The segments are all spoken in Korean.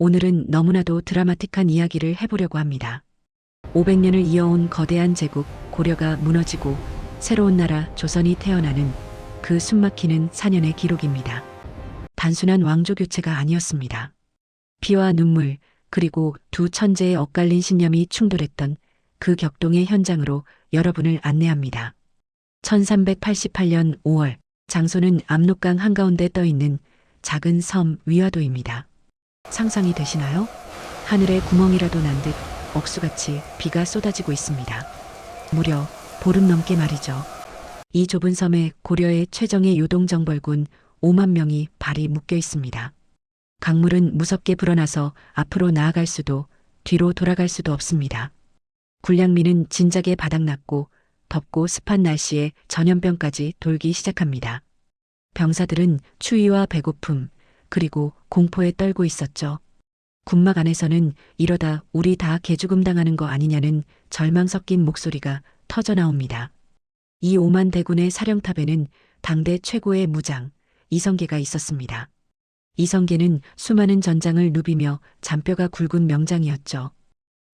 오늘은 너무나도 드라마틱한 이야기를 해보려고 합니다. 500년을 이어온 거대한 제국 고려가 무너지고 새로운 나라 조선이 태어나는 그 숨막히는 4년의 기록입니다. 단순한 왕조 교체가 아니었습니다. 피와 눈물 그리고 두 천재의 엇갈린 신념이 충돌했던 그 격동의 현장으로 여러분을 안내합니다. 1388년 5월 장소는 압록강 한가운데 떠있는 작은 섬 위화도입니다. 상상이 되시나요? 하늘에 구멍이라도 난 듯 억수같이 비가 쏟아지고 있습니다. 무려 보름 넘게 말이죠. 이 좁은 섬에 고려의 최정예 요동정벌군 5만 명이 발이 묶여 있습니다. 강물은 무섭게 불어나서 앞으로 나아갈 수도 뒤로 돌아갈 수도 없습니다. 군량미는 진작에 바닥났고 덥고 습한 날씨에 전염병까지 돌기 시작합니다. 병사들은 추위와 배고픔 그리고 공포에 떨고 있었죠. 군막 안에서는 이러다 우리 다 개죽음 당하는 거 아니냐는 절망 섞인 목소리가 터져 나옵니다. 이 5만 대군의 사령탑에는 당대 최고의 무장 이성계가 있었습니다. 이성계는 수많은 전장을 누비며 잔뼈가 굵은 명장이었죠.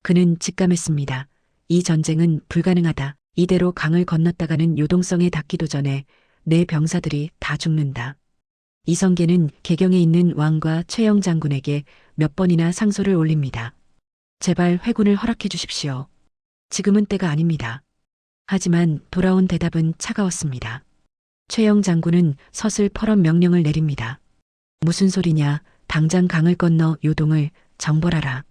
그는 직감했습니다. 이 전쟁은 불가능하다. 이대로 강을 건넜다가는 요동성에 닿기도 전에 내 병사들이 다 죽는다. 이성계는 개경에 있는 왕과 최영 장군에게 몇 번이나 상소를 올립니다. 제발 회군을 허락해 주십시오. 지금은 때가 아닙니다. 하지만 돌아온 대답은 차가웠습니다. 최영 장군은 서슬퍼런 명령을 내립니다. 무슨 소리냐, 당장 강을 건너 요동을 정벌하라.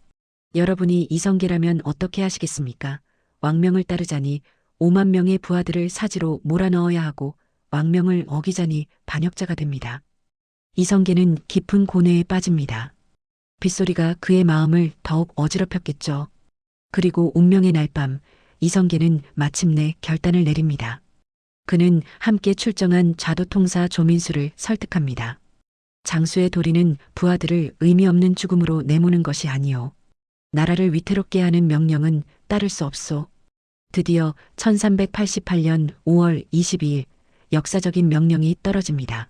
여러분이 이성계라면 어떻게 하시겠습니까? 왕명을 따르자니 5만 명의 부하들을 사지로 몰아넣어야 하고 왕명을 어기자니 반역자가 됩니다. 이성계는 깊은 고뇌에 빠집니다. 빗소리가 그의 마음을 더욱 어지럽혔겠죠. 그리고 운명의 날밤 이성계는 마침내 결단을 내립니다. 그는 함께 출정한 좌도통사 조민수를 설득합니다. 장수의 도리는 부하들을 의미 없는 죽음으로 내모는 것이 아니오. 나라를 위태롭게 하는 명령은 따를 수 없소. 드디어 1388년 5월 22일 역사적인 명령이 떨어집니다.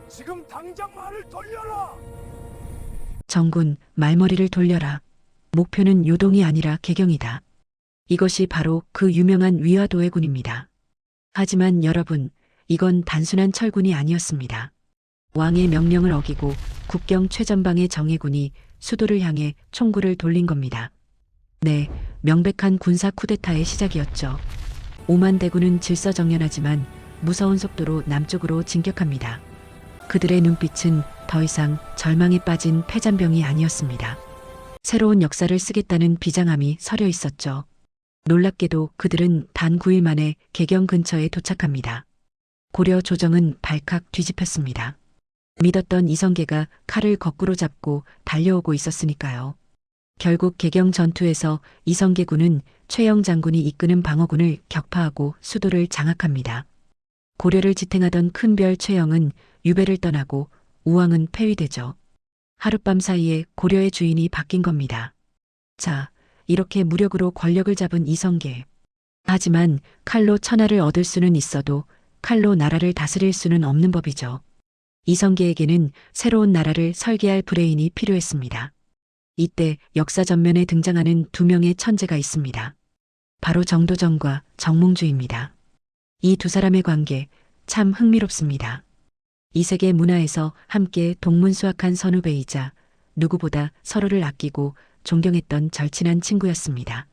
지금 당장 말을 돌려라! 정군, 말머리를 돌려라. 목표는 요동이 아니라 개경이다. 이것이 바로 그 유명한 위화도의 군입니다. 하지만 여러분, 이건 단순한 철군이 아니었습니다. 왕의 명령을 어기고 국경 최전방의 정예군이 수도를 향해 총구를 돌린 겁니다. 네, 명백한 군사 쿠데타의 시작이었죠. 5만 대군은 질서정연하지만 무서운 속도로 남쪽으로 진격합니다. 그들의 눈빛은 더 이상 절망에 빠진 패잔병이 아니었습니다. 새로운 역사를 쓰겠다는 비장함이 서려 있었죠. 놀랍게도 그들은 단 9일 만에 개경 근처에 도착합니다. 고려 조정은 발칵 뒤집혔습니다. 믿었던 이성계가 칼을 거꾸로 잡고 달려오고 있었으니까요. 결국 개경 전투에서 이성계군은 최영 장군이 이끄는 방어군을 격파하고 수도를 장악합니다. 고려를 지탱하던 큰별 최영은 유배를 떠나고 우왕은 폐위되죠. 하룻밤 사이에 고려의 주인이 바뀐 겁니다. 자, 이렇게 무력으로 권력을 잡은 이성계. 하지만 칼로 천하를 얻을 수는 있어도 칼로 나라를 다스릴 수는 없는 법이죠. 이성계에게는 새로운 나라를 설계할 브레인이 필요했습니다. 이때 역사 전면에 등장하는 두 명의 천재가 있습니다. 바로 정도전과 정몽주입니다. 이 두 사람의 관계 참 흥미롭습니다. 이 세계 문화에서 함께 동문수학한 선후배이자 누구보다 서로를 아끼고 존경했던 절친한 친구였습니다.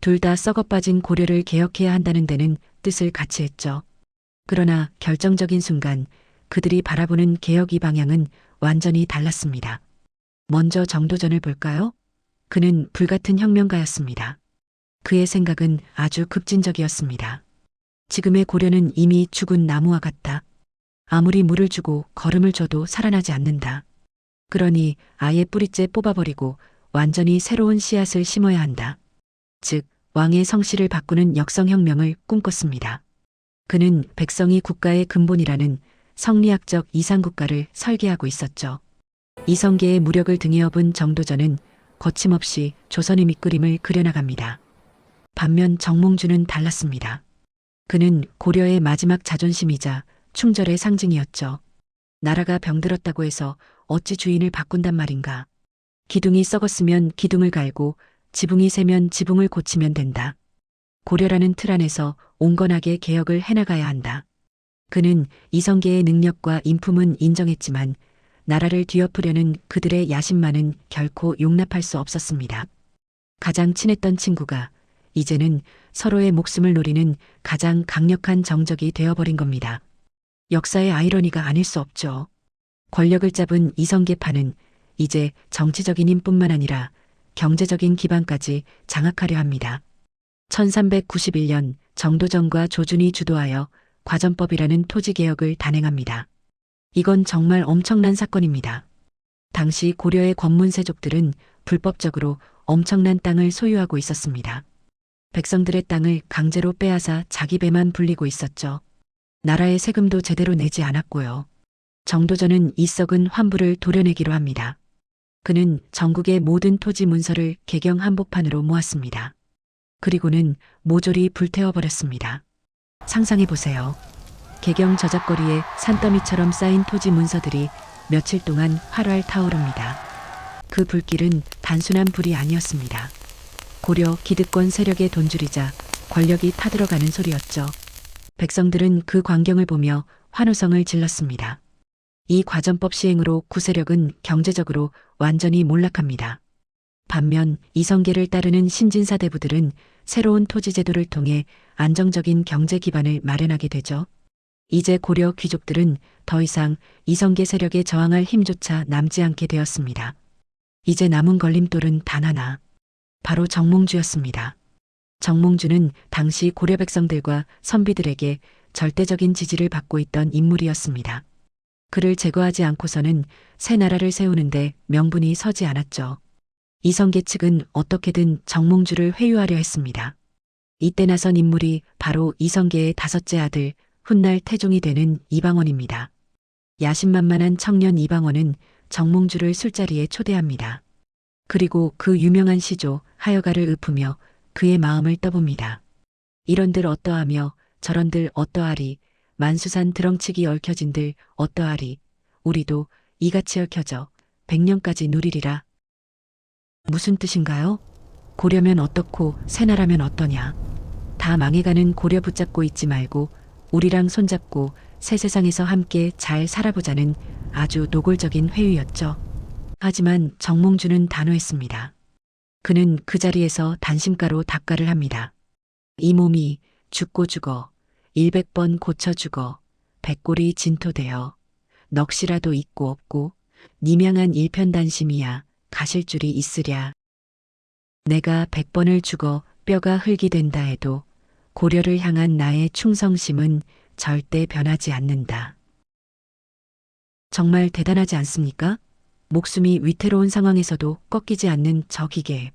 둘 다 썩어빠진 고려를 개혁해야 한다는 데는 뜻을 같이 했죠. 그러나 결정적인 순간 그들이 바라보는 개혁의 방향은 완전히 달랐습니다. 먼저 정도전을 볼까요? 그는 불같은 혁명가였습니다. 그의 생각은 아주 급진적이었습니다. 지금의 고려는 이미 죽은 나무와 같다. 아무리 물을 주고 거름을 줘도 살아나지 않는다. 그러니 아예 뿌리째 뽑아버리고 완전히 새로운 씨앗을 심어야 한다. 즉, 왕의 성씨를 바꾸는 역성혁명을 꿈꿨습니다. 그는 백성이 국가의 근본이라는 성리학적 이상국가를 설계하고 있었죠. 이성계의 무력을 등에 업은 정도전은 거침없이 조선의 밑그림을 그려나갑니다. 반면 정몽주는 달랐습니다. 그는 고려의 마지막 자존심이자 충절의 상징이었죠. 나라가 병들었다고 해서 어찌 주인을 바꾼단 말인가. 기둥이 썩었으면 기둥을 갈고 지붕이 새면 지붕을 고치면 된다. 고려라는 틀 안에서 온건하게 개혁을 해나가야 한다. 그는 이성계의 능력과 인품은 인정했지만 나라를 뒤엎으려는 그들의 야심만은 결코 용납할 수 없었습니다. 가장 친했던 친구가 이제는 서로의 목숨을 노리는 가장 강력한 정적이 되어버린 겁니다. 역사의 아이러니가 아닐 수 없죠. 권력을 잡은 이성계파는 이제 정치적인 힘뿐만 아니라 경제적인 기반까지 장악하려 합니다. 1391년 정도전과 조준이 주도하여 과전법이라는 토지개혁을 단행합니다. 이건 정말 엄청난 사건입니다. 당시 고려의 권문세족들은 불법적으로 엄청난 땅을 소유하고 있었습니다. 백성들의 땅을 강제로 빼앗아 자기 배만 불리고 있었죠. 나라의 세금도 제대로 내지 않았고요. 정도전은 이 썩은 환부를 도려내기로 합니다. 그는 전국의 모든 토지 문서를 개경 한복판으로 모았습니다. 그리고는 모조리 불태워버렸습니다. 상상해보세요. 개경 저작거리에 산더미처럼 쌓인 토지 문서들이 며칠 동안 활활 타오릅니다. 그 불길은 단순한 불이 아니었습니다. 고려 기득권 세력의 돈줄이자 권력이 타들어가는 소리였죠. 백성들은 그 광경을 보며 환호성을 질렀습니다. 이 과전법 시행으로 구세력은 경제적으로 완전히 몰락합니다. 반면 이성계를 따르는 신진사 대부들은 새로운 토지 제도를 통해 안정적인 경제 기반을 마련하게 되죠. 이제 고려 귀족들은 더 이상 이성계 세력에 저항할 힘조차 남지 않게 되었습니다. 이제 남은 걸림돌은 단 하나. 바로 정몽주였습니다. 정몽주는 당시 고려 백성들과 선비들에게 절대적인 지지를 받고 있던 인물이었습니다. 그를 제거하지 않고서는 새 나라를 세우는데 명분이 서지 않았죠. 이성계 측은 어떻게든 정몽주를 회유하려 했습니다. 이때 나선 인물이 바로 이성계의 다섯째 아들 훗날 태종이 되는 이방원입니다. 야심만만한 청년 이방원은 정몽주를 술자리에 초대합니다. 그리고 그 유명한 시조 하여가를 읊으며 그의 마음을 떠봅니다. 이런들 어떠하며 저런들 어떠하리, 만수산 드렁치기 얽혀진들 어떠하리, 우리도 이같이 얽혀져 100년까지 누리리라. 무슨 뜻인가요? 고려면 어떻고 새나라면 어떠냐. 다 망해가는 고려 붙잡고 있지 말고 우리랑 손잡고 새 세상에서 함께 잘 살아보자는 아주 노골적인 회유였죠. 하지만 정몽주는 단호했습니다. 그는 그 자리에서 단심가로 답가를 합니다. 이 몸이 죽고 죽어 100번 고쳐 죽어 백골이 진토되어 넋이라도 있고 없고 니명한 일편단심이야 가실 줄이 있으랴. 내가 100번을 죽어 뼈가 흙이 된다 해도 고려를 향한 나의 충성심은 절대 변하지 않는다. 정말 대단하지 않습니까? 목숨이 위태로운 상황에서도 꺾이지 않는 저 기계.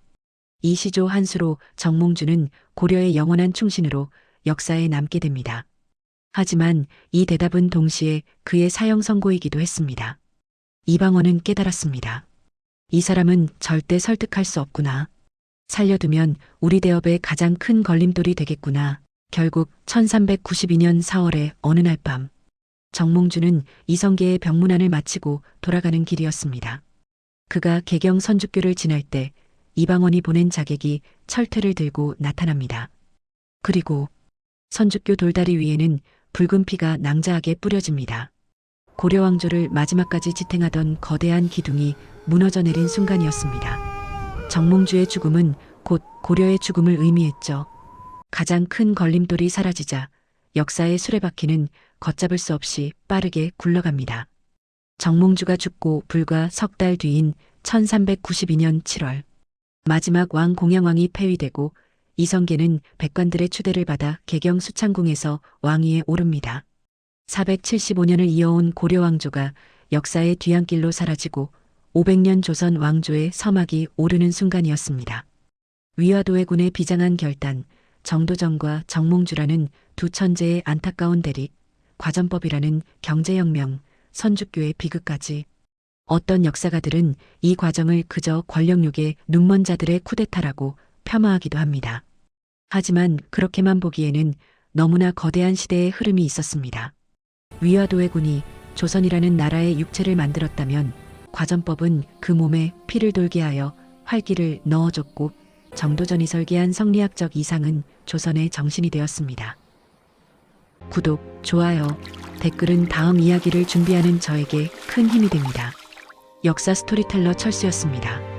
이 시조 한 수로 정몽주는 고려의 영원한 충신으로 역사에 남게 됩니다. 하지만 이 대답은 동시에 그의 사형 선고이기도 했습니다. 이방원은 깨달았습니다. 이 사람은 절대 설득할 수 없구나. 살려두면 우리 대업의 가장 큰 걸림돌이 되겠구나. 결국 1392년 4월의 어느 날 밤, 정몽주는 이성계의 병문안을 마치고 돌아가는 길이었습니다. 그가 개경 선주교를 지날 때 이방원이 보낸 자객이 철퇴를 들고 나타납니다. 그리고 선주교 돌다리 위에는 붉은 피가 낭자하게 뿌려집니다. 고려 왕조를 마지막까지 지탱하던 거대한 기둥이 무너져 내린 순간이었습니다. 정몽주의 죽음은 곧 고려의 죽음을 의미했죠. 가장 큰 걸림돌이 사라지자 역사의 수레바퀴는 걷잡을 수 없이 빠르게 굴러갑니다. 정몽주가 죽고 불과 석 달 뒤인 1392년 7월, 마지막 왕 공양왕이 폐위되고 이성계는 백관들의 추대를 받아 개경 수창궁에서 왕위에 오릅니다. 475년을 이어온 고려 왕조가 역사의 뒤안길로 사라지고 500년 조선 왕조의 서막이 오르는 순간이었습니다. 위화도해군의 비장한 결단, 정도전과 정몽주라는 두 천재의 안타까운 대립, 과전법이라는 경제혁명, 선주교의 비극까지. 어떤 역사가들은 이 과정을 그저 권력욕의 눈먼 자들의 쿠데타라고 폄하하기도 합니다. 하지만 그렇게만 보기에는 너무나 거대한 시대의 흐름이 있었습니다. 위화도해군이 조선이라는 나라의 육체를 만들었다면 과전법은 그 몸에 피를 돌게 하여 활기를 넣어줬고 정도전이 설계한 성리학적 이상은 조선의 정신이 되었습니다. 구독, 좋아요, 댓글은 다음 이야기를 준비하는 저에게 큰 힘이 됩니다. 역사 스토리텔러 철수였습니다.